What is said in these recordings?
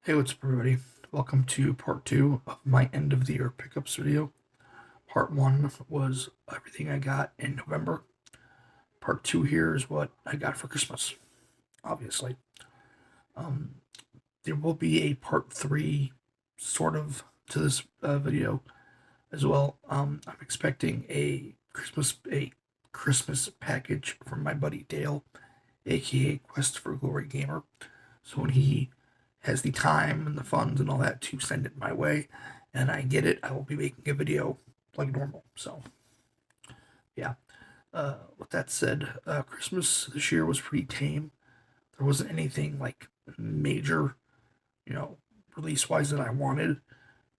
Hey, what's up, everybody? Welcome to part two of my end of the year pickups video. Part one was everything I got in November. Part two here is what I got for Christmas, obviously. Um, there will be a part three, sort of, to this video as well. I'm expecting a Christmas package from my buddy Dale, aka Quest for Glory Gamer. So when he has the time and the funds and all that to send it my way, and I get it, I will be making a video like normal. So, yeah. With that said, Christmas this year was pretty tame. There wasn't anything like major, you know, release wise that I wanted.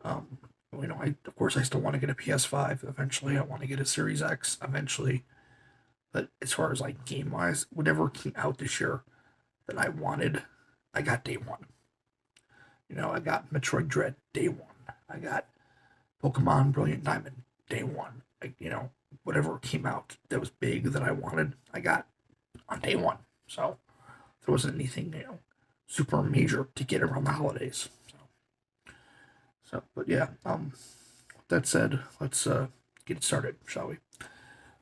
Um, I of course I still want to get a PS5 eventually. I want to get a Series X eventually. But as far as like game wise, whatever came out this year that I wanted, I got day one. I got Metroid Dread day one. I got Pokemon Brilliant Diamond day one. Whatever came out that was big that I wanted, I got on day one. So there wasn't anything, super major to get around the holidays. But yeah. With that said, let's get it started, shall we?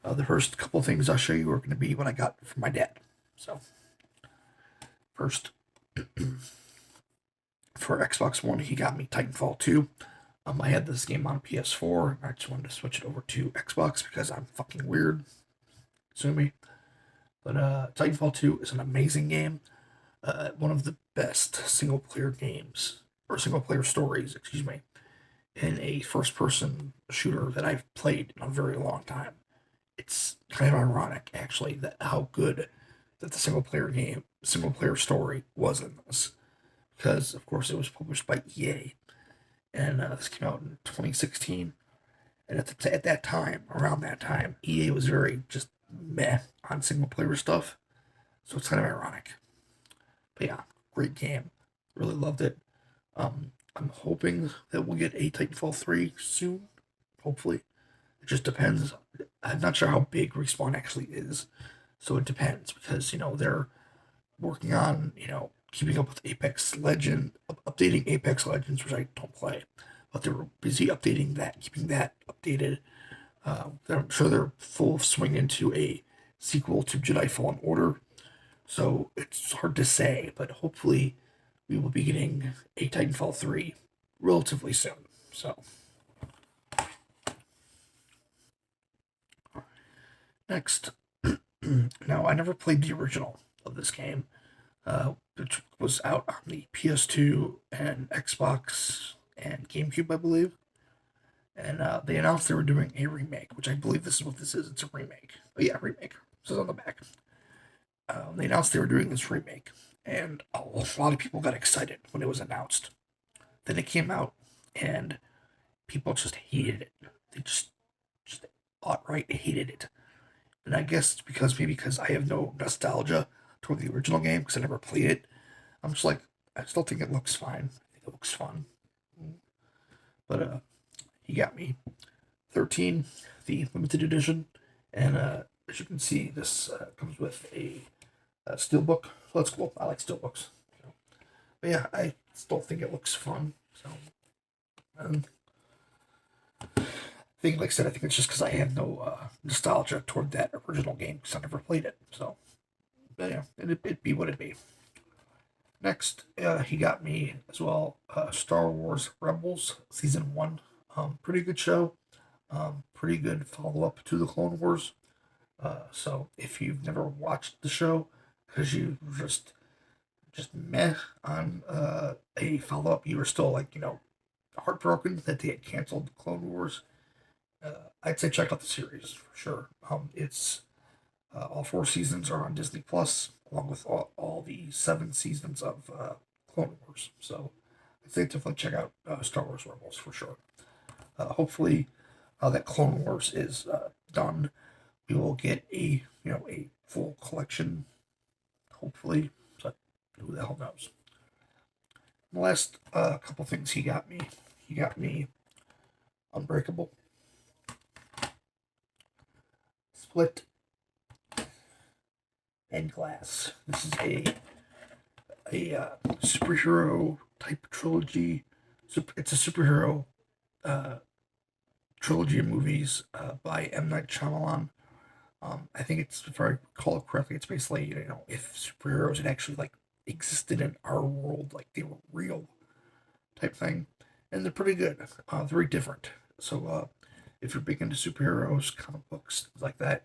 The first couple things I'll show you are going to be what I got from my dad. So first, for Xbox One, he got me Titanfall 2. I had this game on PS4. I just wanted to switch it over to Xbox because I'm fucking weird. Sue me. But Titanfall 2 is an amazing game. One of the best single player games, or single player stories, excuse me, in a first person shooter that I've played in a very long time. It's kind of ironic, actually, that how good that the single player story was in this. Because, of course, it was published by EA, and this came out in 2016. And at that time, around that time, EA was very just meh on single player stuff, so it's kind of ironic. But yeah, great game, really loved it. I'm hoping that we'll get a Titanfall 3 soon. Hopefully, it just depends. I'm not sure how big Respawn actually is, so it depends because they're working on keeping up with Apex Legend, updating Apex Legends, which I don't play, but they were busy updating that, keeping that updated. I'm sure they're full swing into a sequel to Jedi Fallen Order, so it's hard to say, but hopefully we will be getting a Titanfall 3 relatively soon. So, next, now I never played the original of this game, which was out on the PS2 and Xbox and GameCube, I believe. And they announced they were doing a remake, which I believe this is what this is. It's a remake. Oh, yeah, remake. It says on the back. They announced they were doing this remake, and a lot of people got excited when it was announced. Then it came out, and people just hated it. They just outright hated it. And I guess it's because I have no nostalgia toward the original game because I never played it. I'm just like, I still think it looks fine. I think it looks fun. But he got me 13, the limited edition, and as you can see, this comes with a steelbook. So that's cool. I like steelbooks. But yeah, I still think it looks fun. So, I think, like I said, I think it's just because I have no nostalgia toward that original game because I never played it. So, but yeah, it'd be what it'd be. Next, he got me as well Star Wars Rebels Season 1. Pretty good show. Pretty good follow up to the Clone Wars. So if you've never watched the show because you just meh on a follow up, you were still like heartbroken that they had canceled Clone Wars. I'd say check out the series for sure. It's all 4 seasons are on Disney Plus, along with all the 7 seasons of Clone Wars. So I'd say definitely check out Star Wars Rebels for sure. Hopefully, that Clone Wars is done, we will get a full collection. Hopefully, but who the hell knows? And the last couple things he got me Unbreakable, Split, and Glass. This is a superhero type trilogy. It's a superhero trilogy of movies by M. Night Shyamalan. I think it's, if I recall it correctly, it's basically, if superheroes had actually like existed in our world, like they were real type thing, and they're pretty good. Very different. So if you're big into superheroes, comic books, things like that,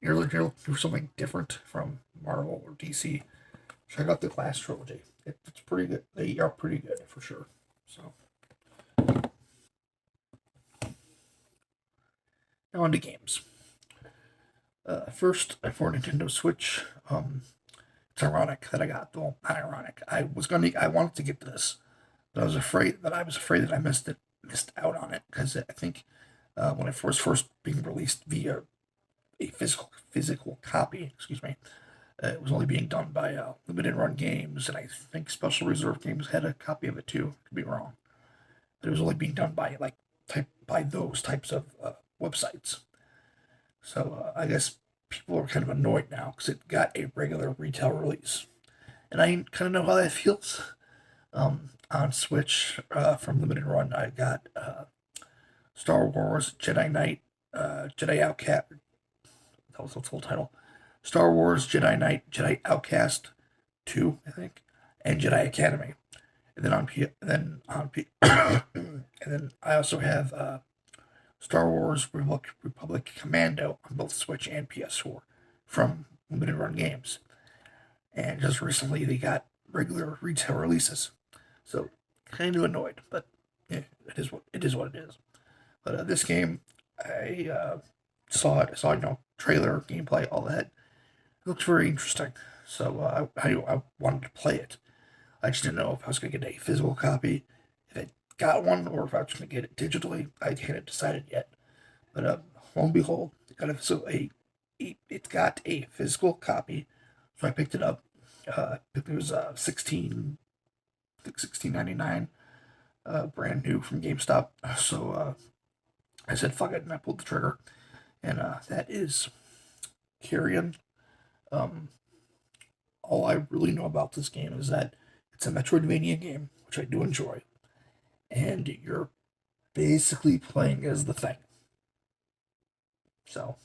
you're looking for something different from Marvel or DC, check out the Glass trilogy. It's pretty good. They are pretty good for sure. So now on to games. First, for Nintendo Switch, it's ironic that I got. Well, not ironic. I wanted to get this, but I was afraid that I missed out on it because I think when it was first being released via a physical copy, excuse me, it was only being done by limited run games, and I think Special Reserve Games had a copy of it too. Could be wrong, but it was only being done by by those types of websites. So I guess people are kind of annoyed now because it got a regular retail release, and I kind of know how that feels. On Switch from limited run, I got Star Wars Jedi Knight, Jedi Outcast. That was the full title. Star Wars Jedi Knight, Jedi Outcast 2, I think, and Jedi Academy. And then and then I also have Star Wars Republic Commando on both Switch and PS4 from limited run games. And just recently they got regular retail releases. So kind of annoyed, but yeah, it is. What it is. But this game, I saw it. I saw trailer, gameplay, all that. It looks very interesting. So I wanted to play it. I just didn't know if I was going to get a physical copy, if I got one, or if I was going to get it digitally. I hadn't decided yet. But lo and behold, it's got a physical copy. So I picked it up. It was 16.99, brand new from GameStop. So I said fuck it, and I pulled the trigger. And that is Carrion. All I really know about this game is that it's a Metroidvania game, which I do enjoy, and you're basically playing as the Thing. So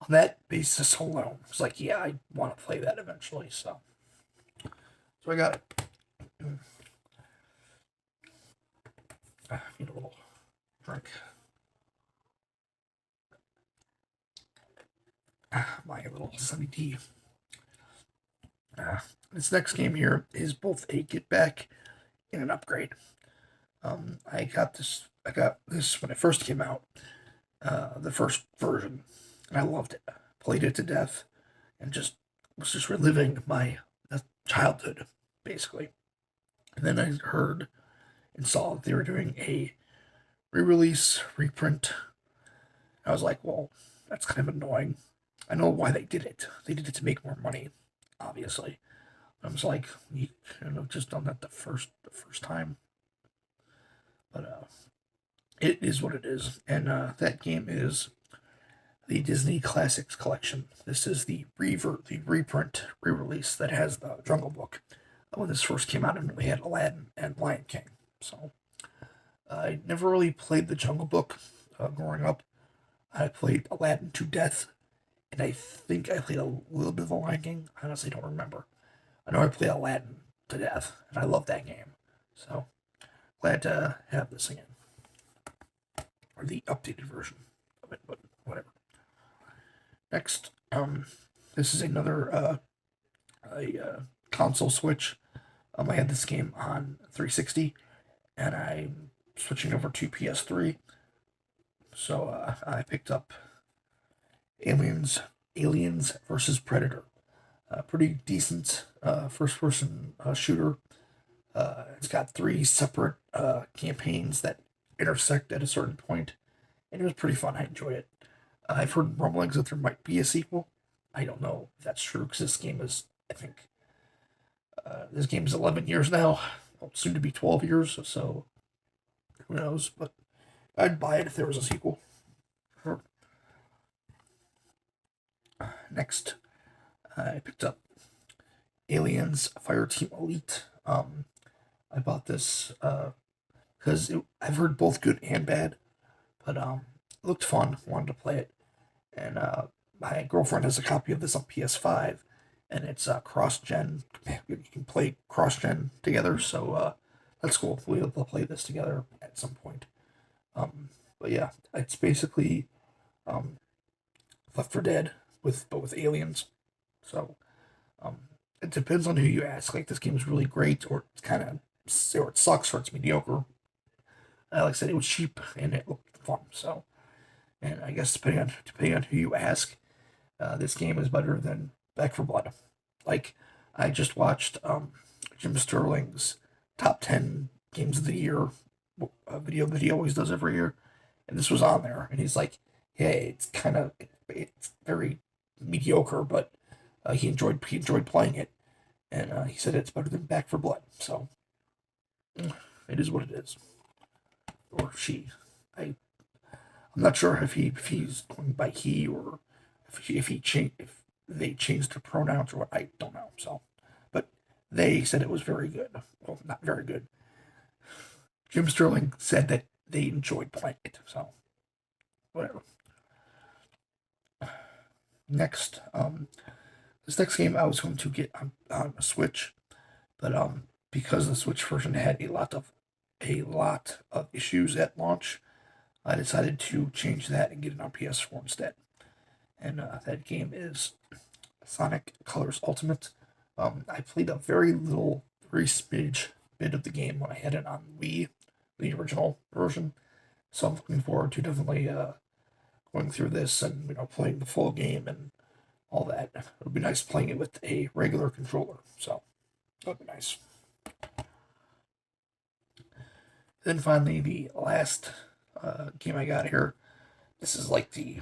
on that basis alone, it's like, yeah, I want to play that eventually. So I got it. I need a little drink. My little sunny tea. This next game here is both a get back and an upgrade. I got this when it first came out, the first version, and I loved it. Played it to death, and was just reliving my childhood, basically. And then I heard and saw that they were doing a re-release, reprint. I was like, well, that's kind of annoying. I know why they did it. They did it to make more money, obviously. I was like, you could have just done that the first time. But it is what it is, and that game is the Disney Classics Collection. This is the reprint, re-release that has the Jungle Book. When this first came out, it only had Aladdin and Lion King. So I never really played the Jungle Book growing up. I played Aladdin to death, and I think I played a little bit of the Lion King. I honestly don't remember. I know I played Aladdin to death, and I love that game. So glad to have this again, or the updated version of it, but whatever. Next, this is another console switch. I had this game on 360, and I'm switching over to PS3. So I picked up Aliens versus Predator. Pretty decent first-person shooter. It's got 3 separate campaigns that intersect at a certain point, and it was pretty fun. I enjoyed it. I've heard rumblings that there might be a sequel. I don't know if that's true because this game is, I think, this game is 11 years now, well, soon to be 12 years. So who knows? But I'd buy it if there was a sequel. Sure. Next, I picked up Aliens Fireteam Elite. I bought this because I've heard both good and bad, but it looked fun. Wanted to play it, and my girlfriend has a copy of this on PS5, and it's cross-gen. You can play cross-gen together, so that's cool. We'll be able to play this together at some point. But yeah, it's basically um, Left 4 Dead with aliens. So um, it depends on who you ask. Like this game is really great, or it's kind of, or it sucks, or it's mediocre. Like I said, it was cheap and it looked fun. So, and I guess depending on who you ask, this game is better than Back for Blood. Like I just watched Jim Sterling's top 10 games of the year video that he always does every year, and this was on there, and he's like, "Hey, it's very mediocre, but he enjoyed playing it, and he said it's better than Back for Blood." So it is what it is, or she. I'm not sure if he's going by he or if they changed the pronouns or what. I don't know. So, but they said it was very good. Well, not very good. Jim Sterling said that they enjoyed playing it. So, whatever. Next, this next game I was going to get on a Switch, but because the Switch version had a lot of issues at launch, I decided to change that and get it on PS4 instead. And that game is Sonic Colors Ultimate. I played a very smidge bit of the game when I had it on Wii, the original version. So I'm looking forward to definitely going through this and playing the full game and all that. It would be nice playing it with a regular controller. So that would be nice. Then finally, the last game I got here. This is like the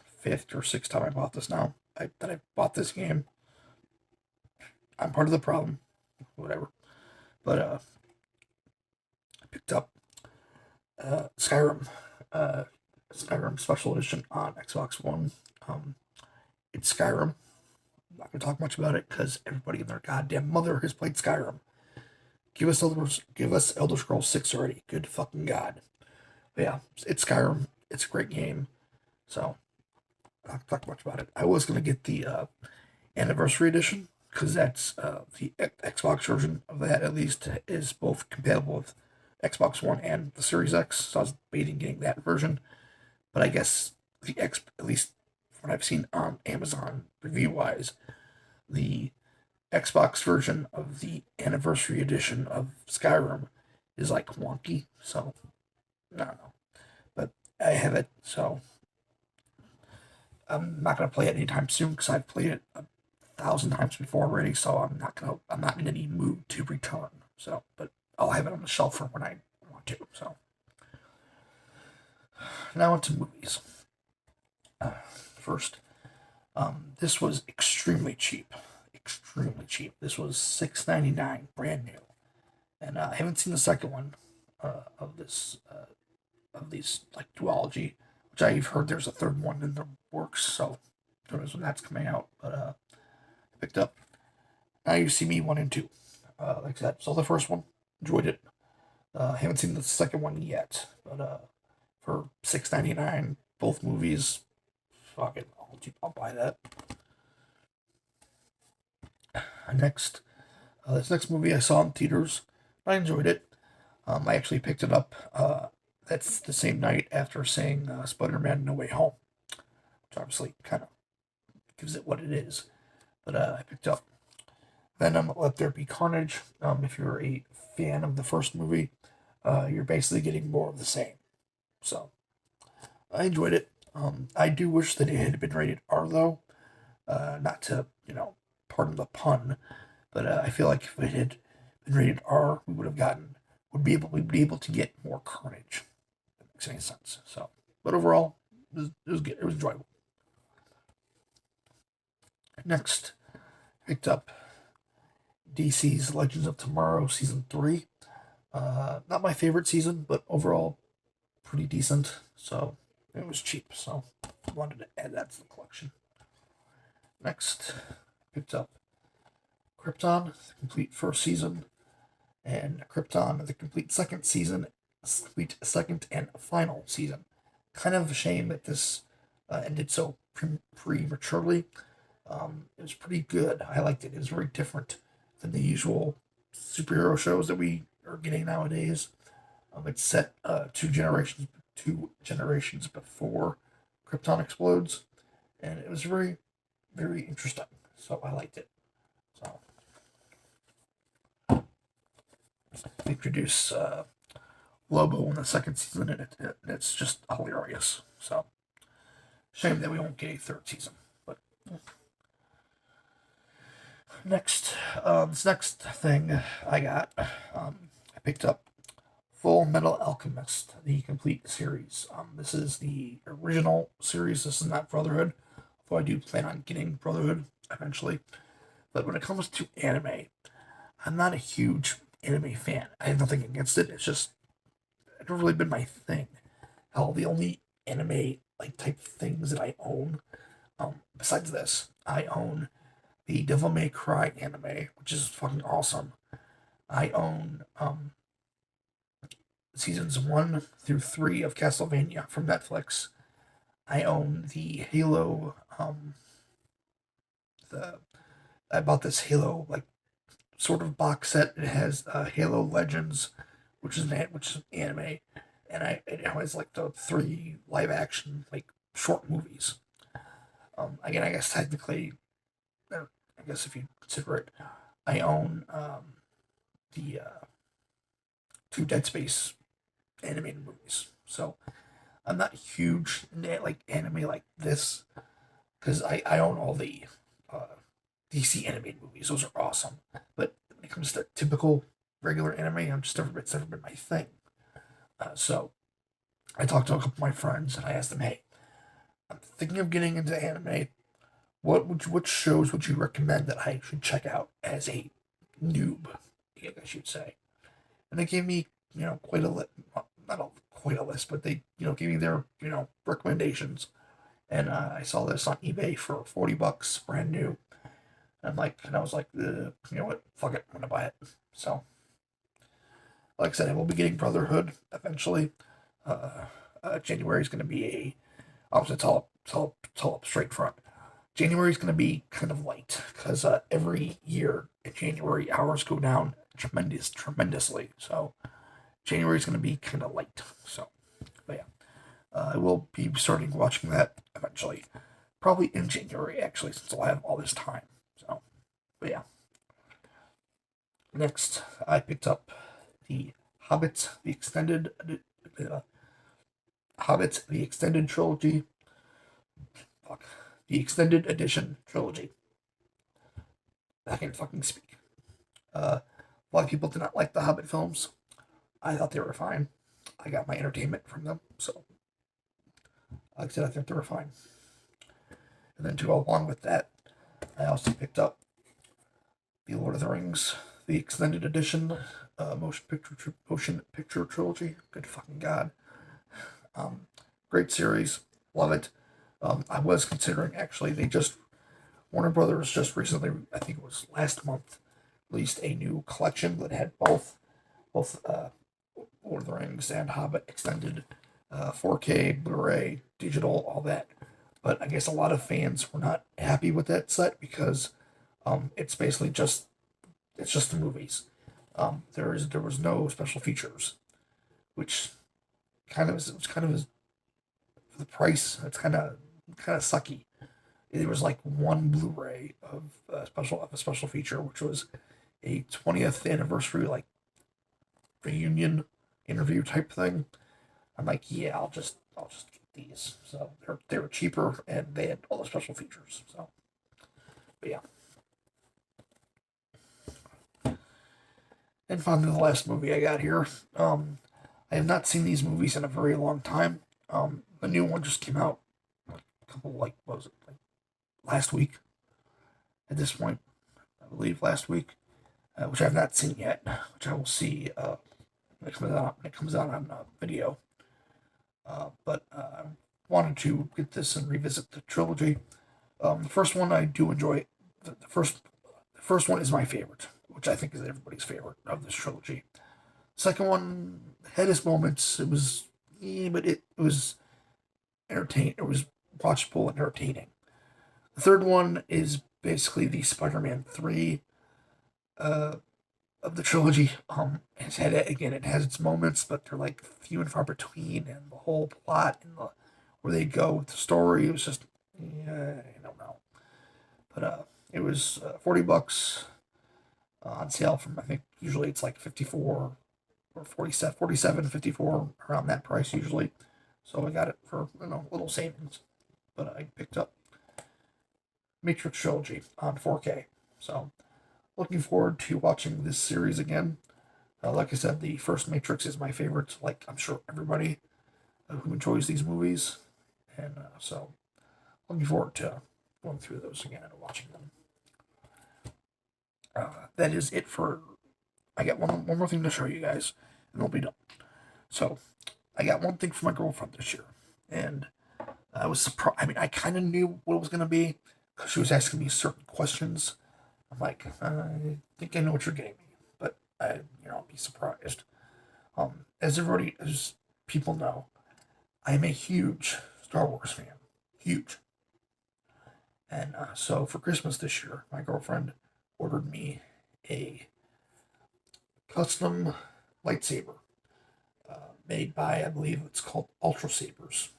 fifth or sixth time I bought this now. That I bought this game. I'm part of the problem. Whatever. But I picked up Skyrim. Skyrim Special Edition on Xbox One. It's Skyrim. I'm not going to talk much about it because everybody and their goddamn mother has played Skyrim. Give us Elder Scrolls 6 already. Good fucking god. But yeah, it's Skyrim. It's a great game. So, I'm not talk much about it. I was going to get the Anniversary Edition because that's the Xbox version of that, at least, is both compatible with Xbox One and the Series X. So I was debating getting that version. But I guess at least what I've seen on Amazon review-wise, the Xbox version of the Anniversary Edition of Skyrim is like wonky. So, I don't know. But I have it, so I'm not gonna play it anytime soon because I've played it 1,000 times before already. So I'm not in any mood to return. So, but I'll have it on the shelf for when I want to. So now on to movies. First, this was extremely cheap. Extremely cheap. This was $6.99, brand new, and I haven't seen the second one of these like duology, which I've heard there's a third one in the works. So who knows when that's coming out? But I picked up Now You See Me 1 and 2. Like I said, saw the first one, enjoyed it. Haven't seen the second one yet, but for $6.99, both movies, fuck it, I'll buy that. This next movie I saw in theaters, I enjoyed it. I actually picked it up. That's the same night after seeing Spider-Man No Way Home, which obviously kind of gives it what it is. But I picked up Venom: Let There Be Carnage. If you're a fan of the first movie, you're basically getting more of the same. So I enjoyed it. I do wish that it had been rated R though, not to pardon the pun, but I feel like if it had been rated R, we'd be able to get more carnage. If that makes any sense. So, but overall, it was good. It was enjoyable. Next, picked up DC's Legends of Tomorrow season 3. Not my favorite season, but overall pretty decent. So it was cheap, so I wanted to add that to the collection. Next, picked up Krypton, the complete first season. and Krypton, the complete second and final season. Kind of a shame that this ended so prematurely. It was pretty good. I liked it. It was very different than the usual superhero shows that we are getting nowadays. It's set two generations before Krypton explodes, and it was very, very interesting. So I liked it. So they introduce Lobo in the second season, and it's just hilarious. So shame that we won't get a third season. But this next thing I got, I picked up Full Metal Alchemist, the complete series. This is the original series. This is not Brotherhood, although I do plan on getting Brotherhood eventually. But when it comes to anime, I'm not a huge anime fan. I have nothing against it. It's just it's never really been my thing. Hell, the only anime like type things that I own, besides this, I own the Devil May Cry anime, which is fucking awesome. I own seasons 1 through 3 of Castlevania from Netflix. I own the Halo. I bought this Halo like sort of box set. It has Halo Legends, which is an anime, and it has like the 3 live action like short movies. Again, I guess technically, I guess if you consider it, I own the 2 Dead Space animated movies. So I'm not huge into like anime like this because I own all the DC animated movies. Those are awesome. But when it comes to typical regular anime, it's never been my thing. So I talked to a couple of my friends and I asked them, hey, I'm thinking of getting into anime. What shows would you recommend that I should check out as a noob, I guess you'd say? And they gave me, quite a list, not quite a list, but they, gave me their, recommendations. And I saw this on eBay for $40, brand new. And I was like, you know what? Fuck it, I'm gonna buy it. So, like I said, I will be getting Brotherhood eventually. January is gonna be I was gonna tell up straight front. January is gonna be kind of light because every year in January hours go down tremendously. So January is gonna be kind of light. So, but yeah, I will be starting watching that eventually, probably in January actually, since I'll have all this time. So, but yeah. Next, I picked up the Hobbit, the extended trilogy. Fuck. The extended edition trilogy. I can't fucking speak. A lot of people did not like the Hobbit films. I thought they were fine. I got my entertainment from them, so like I said, I think they were fine. And then to go along with that, I also picked up the Lord of the Rings, the extended edition, motion picture trilogy. Good fucking god. Great series, love it. I was considering actually Warner Brothers just recently, I think it was last month, released a new collection that had both Lord of the Rings and Hobbit extended, 4K, Blu-ray, digital, all that. But I guess a lot of fans were not happy with that set because it's basically just the movies. There was no special features, which kind of is for the price. It's kind of sucky. There was like one Blu-ray of a special feature, which was a 20th anniversary like reunion interview type thing. I'm like, yeah, I'll just get these. So they were cheaper and they had all the special features. So, but yeah. And finally, the last movie I got here. I have not seen these movies in a very long time. The new one just came out a couple, what was it, last week? At this point, I believe last week, which I have not seen yet, which I will see when it comes out on video. But I wanted to get this and revisit the trilogy. The first one I do enjoy. The first one is my favorite which I think is everybody's favorite of this trilogy. Second one had its moments. It was, but it was entertaining. It was watchable and entertaining. The third one is basically the Spider-Man 3 uh, of the trilogy. It's had again, it has its moments, but they're like few and far between, and the whole plot and where they go with the story, it was just, I don't know. But it was $40 on sale from, I think usually it's like 54 or 47, 54, around that price usually. So I got it for a little savings. But I picked up Matrix Trilogy on 4K. So looking forward to watching this series again. Like I said, the first Matrix is my favorite. Like I'm sure everybody who enjoys these movies, and so looking forward to going through those again and watching them. That is it for. I got one more thing to show you guys, and we'll be done. So I got one thing for my girlfriend this year, and I was surprised. I mean, I kind of knew what it was going to be because she was asking me certain questions. I'm like, I think I know what you're getting me, but I'll be surprised. As people know, I am a huge Star Wars fan, huge. And so for Christmas this year, my girlfriend ordered me a custom lightsaber made by, I believe it's called Ultra Sabers.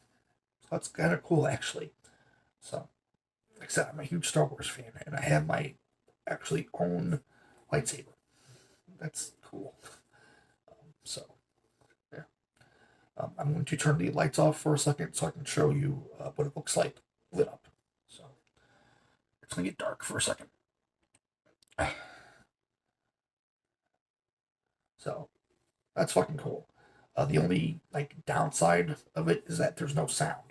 So that's kind of cool, actually. So, like I said, I'm a huge Star Wars fan, and I have my actually own lightsaber. That's cool. So, yeah. I'm going to turn the lights off for a second so I can show you what it looks like lit up. So, it's going to get dark for a second. So, that's fucking cool. The only downside of it is that there's no sound.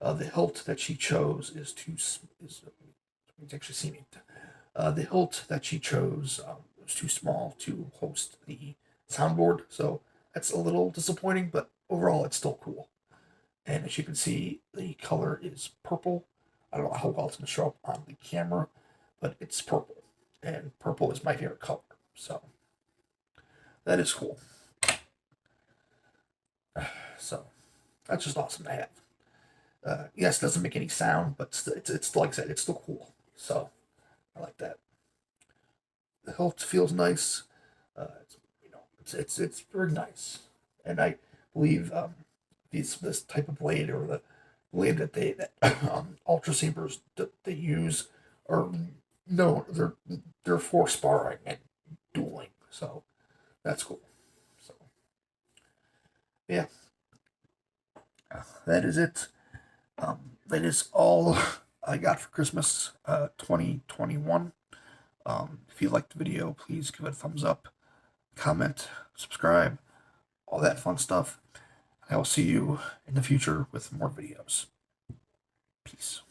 The hilt that she chose is it's actually seen it. The hilt that she chose was too small to host the soundboard, so that's a little disappointing. But overall, it's still cool. And as you can see, the color is purple. I don't know how well it's going to show up on the camera, but it's purple, and purple is my favorite color. So that is cool. So that's just awesome to have. Yes, it doesn't make any sound, but it's like I said, it's still cool. So I like that. The hilt feels nice. It's very nice, and I believe this type of blade, or the blade that Ultra Sabers that they use are no, they're for sparring and dueling. So that's cool. So yeah, that is it. That is all I got for Christmas 2021. If you liked the video, please give it a thumbs up, comment, subscribe, all that fun stuff. I will see you in the future with more videos. Peace.